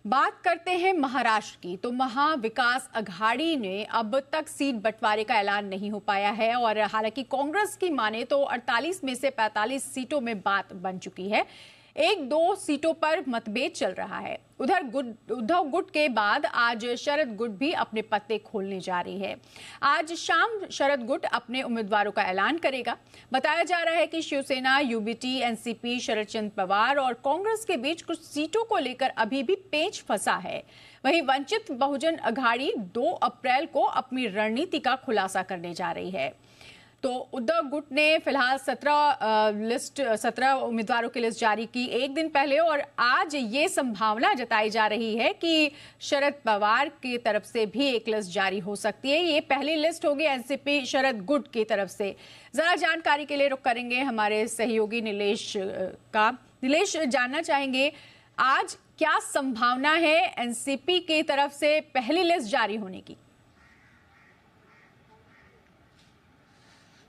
बात करते हैं महाराष्ट्र की। तो महाविकास अघाड़ी ने अब तक सीट बंटवारे का ऐलान नहीं हो पाया है और हालांकि कांग्रेस की माने तो 48 में से 45 सीटों में बात बन चुकी है। एक दो सीटों पर मतभेद चल रहा है। उधर उद्धव गुट के बाद आज शरद गुट भी अपने पत्ते खोलने जा रही है। आज शाम शरद गुट अपने उम्मीदवारों का ऐलान करेगा। बताया जा रहा है कि शिवसेना, यूबीटी, एनसीपी, शरद चंद्र पवार और कांग्रेस के बीच कुछ सीटों को लेकर अभी भी पेच फंसा है। वहीं वंचित बहुजन अघाड़ी 2 अप्रैल को अपनी रणनीति का खुलासा करने जा रही है। तो उद्धव गुट ने फिलहाल 17 उम्मीदवारों की लिस्ट जारी की एक दिन पहले और आज ये संभावना जताई जा रही है कि शरद पवार की तरफ से भी एक लिस्ट जारी हो सकती है। ये पहली लिस्ट होगी एनसीपी शरद गुट की तरफ से। जरा जानकारी के लिए रुख करेंगे हमारे सहयोगी नीलेश का। नीलेश, जानना चाहेंगे आज क्या संभावना है एनसीपी की तरफ से पहली लिस्ट जारी होने की?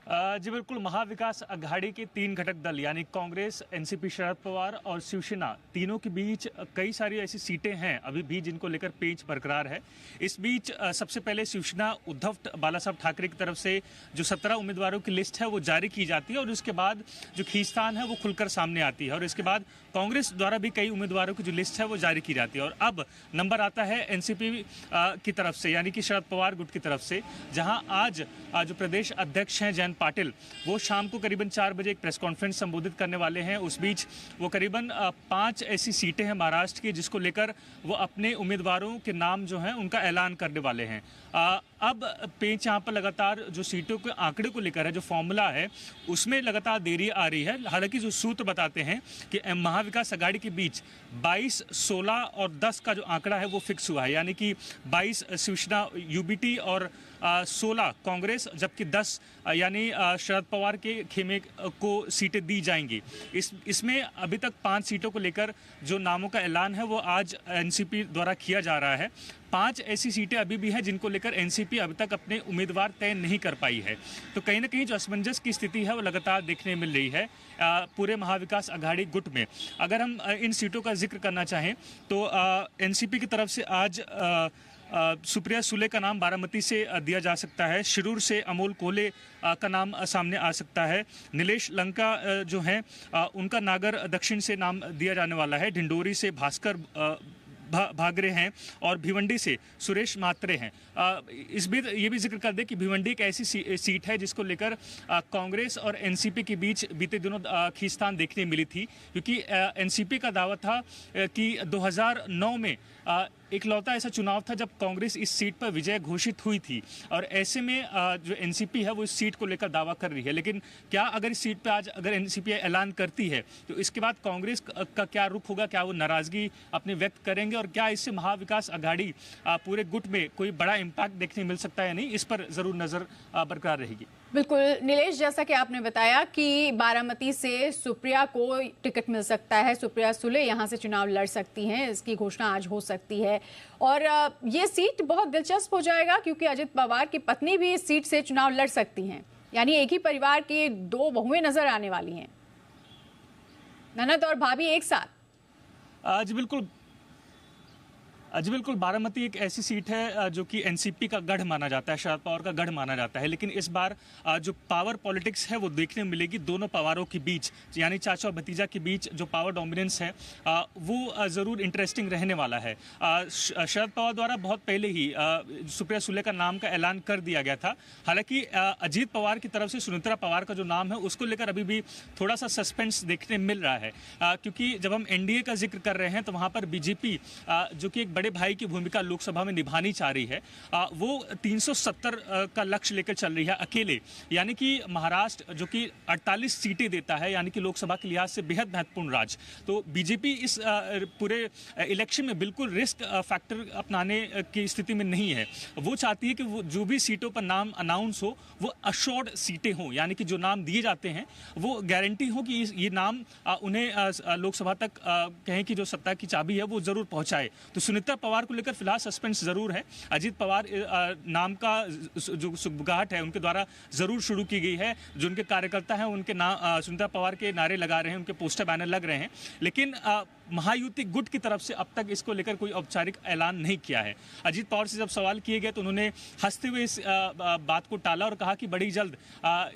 जी बिल्कुल, महाविकास अघाड़ी के 3 घटक दल यानी कांग्रेस, एनसीपी शरद पवार और शिवसेना, तीनों के बीच कई सारी ऐसी सीटें हैं अभी भी जिनको लेकर पेच बरकरार है। इस बीच सबसे पहले शिवसेना उद्धव बाला साहब ठाकरे की तरफ से जो 17 उम्मीदवारों की लिस्ट है वो जारी की जाती है और उसके बाद जो खींचतान है वो खुलकर सामने आती है और इसके बाद कांग्रेस द्वारा भी कई उम्मीदवारों की जो लिस्ट है वो जारी की जाती है। और अब नंबर आता है एनसीपी की तरफ से यानी कि शरद पवार गुट की तरफ से, जहां आज जो प्रदेश अध्यक्ष हैं जयंत पाटिल, वो शाम को करीबन 4 बजे एक प्रेस कॉन्फ्रेंस संबोधित करने वाले हैं। उस बीच वो करीबन 5 ऐसी सीटें हैं महाराष्ट्र की जिसको लेकर वो अपने उम्मीदवारों के नाम जो हैं उनका ऐलान करने वाले हैं। अब पेच यहाँ पर लगातार जो सीटों के आंकड़े को लेकर है, जो फॉर्मूला है उसमें लगातार देरी आ रही है। हालांकि जो सूत्र बताते हैं कि महाविकास अघाड़ी के बीच 22, 16 और 10 का जो आंकड़ा है वो फिक्स हुआ है, यानी कि 22 शिवसेना यूबीटी और 16 कांग्रेस, जबकि 10 यानी शरद पवार के खेमे को सीटें दी जाएंगी। इसमें अभी तक 5 सीटों को लेकर जो नामों का ऐलान है वो आज एनसीपी द्वारा किया जा रहा है। 5 ऐसी सीटें अभी भी हैं जिनको लेकर एनसीपी अभी तक अपने उम्मीदवार तय नहीं कर पाई है। तो कहीं ना कहीं जो असमंजस की स्थिति है वो लगातार देखने मिल रही है पूरे महाविकास अघाड़ी गुट में। अगर हम इन सीटों का जिक्र करना चाहें तो एनसीपी की तरफ से आज सुप्रिया सुले का नाम बारामती से दिया जा सकता है, शिरूर से अमोल कोल्हे का नाम सामने आ सकता है, नीलेश लंका जो हैं उनका नागर दक्षिण से नाम दिया जाने वाला है, ढिंडोरी से भास्कर भागरे हैं और भिवंडी से सुरेश मात्रे हैं। इस बीच ये भी जिक्र कर दें कि भिवंडी एक ऐसी सीट है जिसको लेकर कांग्रेस और एनसीपी के बीच बीते दिनों खींचतान देखने मिली थी, क्योंकि एनसीपी का दावा था कि 2009 में इकलौता ऐसा चुनाव था जब कांग्रेस इस सीट पर विजय घोषित हुई थी और ऐसे में जो एनसीपी है वो इस सीट को लेकर दावा कर रही है। लेकिन क्या अगर इस सीट पर आज अगर एनसीपी ऐलान करती है तो इसके बाद कांग्रेस का क्या रुख होगा? क्या वो नाराजगी अपने व्यक्त करेंगे और क्या इससे महाविकास अघाड़ी पूरे गुट में कोई बड़ा इम्पैक्ट देखने मिल सकता है या नहीं, इस पर जरूर नजर बरकरार रहेगी। बिल्कुल नीलेश, जैसा कि आपने बताया कि बारामती से सुप्रिया को टिकट मिल सकता है, सुप्रिया सुले यहां से चुनाव लड़ सकती हैं, इसकी घोषणा आज हो सकती है। और ये सीट बहुत दिलचस्प हो जाएगा क्योंकि अजित पवार की पत्नी भी इस सीट से चुनाव लड़ सकती हैं, यानी एक ही परिवार की 2 बहुएं नजर आने वाली हैं, ननद और भाभी एक साथ। जी बिल्कुल, बारामती एक ऐसी सीट है जो कि एनसीपी का गढ़ माना जाता है, शरद पवार का गढ़ माना जाता है। लेकिन इस बार जो पावर पॉलिटिक्स है वो देखने मिलेगी दोनों पवारों के बीच, यानी चाचा और भतीजा के बीच जो पावर डोमिनेंस है वो ज़रूर इंटरेस्टिंग रहने वाला है। शरद पवार द्वारा बहुत पहले ही सुप्रिया सुले का नाम का ऐलान कर दिया गया था। हालांकि अजीत पवार की तरफ से सुनीत्रा पवार का जो नाम है उसको लेकर अभी भी थोड़ा सा सस्पेंस देखने मिल रहा है, क्योंकि जब हम एनडीए का जिक्र कर रहे हैं तो वहाँ पर बीजेपी जो कि एक बड़े भाई की भूमिका लोकसभा में निभानी चाह रही है, वो 370 का लक्ष्य लेकर चल रही है अकेले, यानी कि महाराष्ट्र जो कि 48 सीटें देता है, यानी कि लोकसभा के लिहाज से बेहद महत्वपूर्ण राज्य। तो बीजेपी इस पूरे इलेक्शन में बिल्कुल रिस्क फैक्टर अपनाने की स्थिति में नहीं है। वो चाहती है कि वो जो भी सीटों पर नाम अनाउंस हो वो अश्योर्ड सीटें हों, यानी कि जो नाम दिए जाते हैं वो गारंटी हो कि ये नाम उन्हें लोकसभा तक कहें कि जो सत्ता की चाबी है वो जरूर पहुंचाए। तो सुनीता पवार को लेकर फिलहाल सस्पेंस जरूर है। अजीत पवार नाम का जो सुगबुगाहट है उनके द्वारा जरूर शुरू की गई है, जो उनके कार्यकर्ता हैं उनके नाम सुनीता पवार के नारे लगा रहे हैं, उनके पोस्टर बैनर लग रहे हैं। लेकिन महायुति गुट की तरफ से अब तक इसको लेकर कोई औपचारिक ऐलान नहीं किया है। अजीत पवार से जब सवाल किए गए तो उन्होंने हंसते हुए इस बात को टाला और कहा कि बड़ी जल्द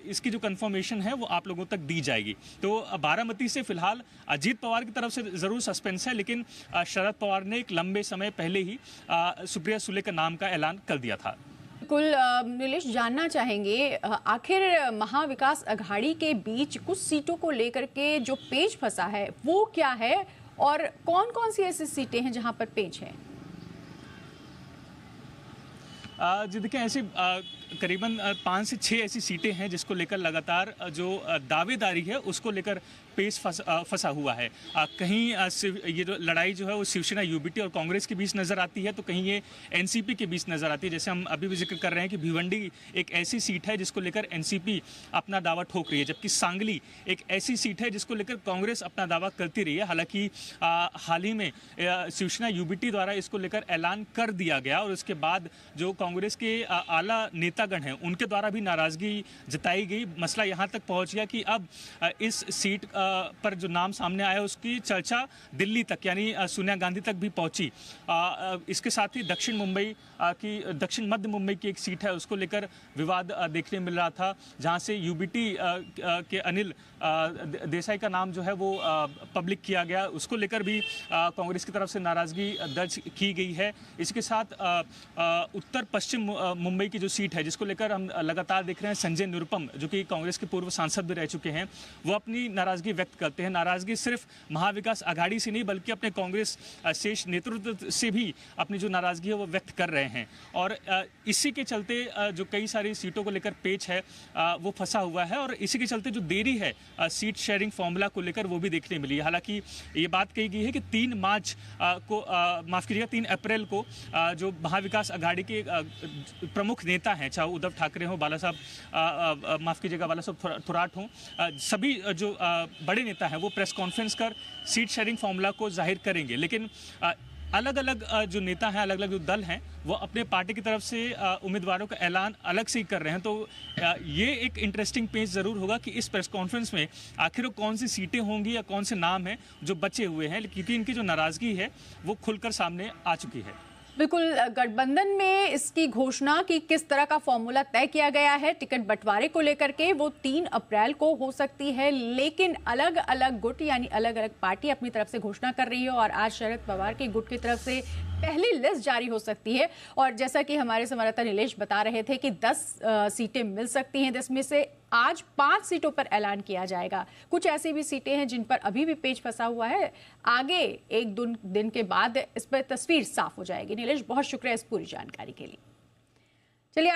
इसकी जो कंफर्मेशन है वो आप लोगों तक दी जाएगी। तो बारामती से फिलहाल अजीत पवार की तरफ से जरूर सस्पेंस है, लेकिन शरद पवार ने एक लंबे समय पहले ही सुप्रिया सुले का नाम का ऐलान कर दिया था। बिल्कुल नीलेश, जानना चाहेंगे आखिर महाविकास अघाड़ी के बीच कुछ सीटों को लेकर के जो पेच फंसा है वो क्या है और कौन कौन सी ऐसी सीटें हैं जहां पर पेच है? जी देखिए, ऐसी करीबन 5 से 6 ऐसी सीटें हैं जिसको लेकर लगातार जो दावेदारी है उसको लेकर पेच फंसा हुआ है। कहीं ये जो लड़ाई जो है वो शिवसेना यूबीटी और कांग्रेस के बीच नजर आती है, तो कहीं ये एनसीपी के बीच नजर आती है। जैसे हम अभी भी जिक्र कर रहे हैं कि भिवंडी एक ऐसी सीट है जिसको लेकर एनसीपी अपना दावा ठोक रही है, जबकि सांगली एक ऐसी सीट है जिसको लेकर कांग्रेस अपना दावा करती रही है। हालांकि हाल ही में शिवसेना यूबीटी द्वारा इसको लेकर ऐलान कर दिया गया और उसके बाद जो कांग्रेस के आला नेतागण हैं उनके द्वारा भी नाराजगी जताई गई। मसला यहाँ तक पहुँच गया कि अब इस सीट पर जो नाम सामने आया उसकी चर्चा दिल्ली तक यानी सोनिया गांधी तक भी पहुंची। इसके साथ ही दक्षिण मध्य मुंबई की एक सीट है उसको लेकर विवाद देखने मिल रहा था, जहां से यूबीटी के अनिल देसाई का नाम जो है वो पब्लिक किया गया, उसको लेकर भी कांग्रेस की तरफ से नाराजगी दर्ज की गई है। इसके साथ उत्तर पश्चिम मुंबई की जो सीट है जिसको लेकर हम लगातार देख रहे हैं संजय निरुपम जो कि कांग्रेस के पूर्व सांसद भी रह चुके हैं, वो अपनी नाराजगी व्यक्त करते हैं। नाराजगी सिर्फ महाविकास अघाड़ी से नहीं बल्कि अपने कांग्रेस शीर्ष नेतृत्व से भी अपनी जो नाराजगी है वो व्यक्त कर रहे हैं। और इसी के चलते जो कई सारी सीटों को लेकर पेच है वो फंसा हुआ है और इसी के चलते जो देरी है सीट शेयरिंग फॉर्मूला को लेकर वो भी देखने मिली है। हालांकि ये बात कही गई है कि 3 मार्च को माफ कीजिएगा 3 अप्रैल को जो महाविकास अघाड़ी के प्रमुख नेता हैं, चाहे उद्धव ठाकरे हो, बाला साहब थोराट हो, सभी जो बड़े नेता हैं वो प्रेस कॉन्फ्रेंस कर सीट शेयरिंग फॉर्मूला को जाहिर करेंगे। लेकिन अलग अलग जो नेता हैं, अलग अलग जो दल हैं वो अपने पार्टी की तरफ से उम्मीदवारों का ऐलान अलग से ही कर रहे हैं। तो ये एक इंटरेस्टिंग पेज ज़रूर होगा कि इस प्रेस कॉन्फ्रेंस में आखिर कौन सी सीटें होंगी या कौन से नाम हैं जो बचे हुए हैं, क्योंकि इनकी जो नाराज़गी है वो खुलकर सामने आ चुकी है। बिल्कुल, गठबंधन में इसकी घोषणा कि किस तरह का फॉर्मूला तय किया गया है टिकट बंटवारे को लेकर के वो 3 अप्रैल को हो सकती है, लेकिन अलग अलग गुट यानी अलग अलग पार्टी अपनी तरफ से घोषणा कर रही है और आज शरद पवार के गुट की तरफ से पहली लिस्ट जारी हो सकती है। और जैसा कि हमारे संवाददाता नीलेश बता रहे थे कि 10 सीटें मिल सकती हैं, जिसमें से आज 5 सीटों पर ऐलान किया जाएगा। कुछ ऐसी भी सीटें हैं जिन पर अभी भी पेच फंसा हुआ है, आगे एक दिन के बाद इस पर तस्वीर साफ हो जाएगी। नीलेश, बहुत शुक्रिया इस पूरी जानकारी के लिए।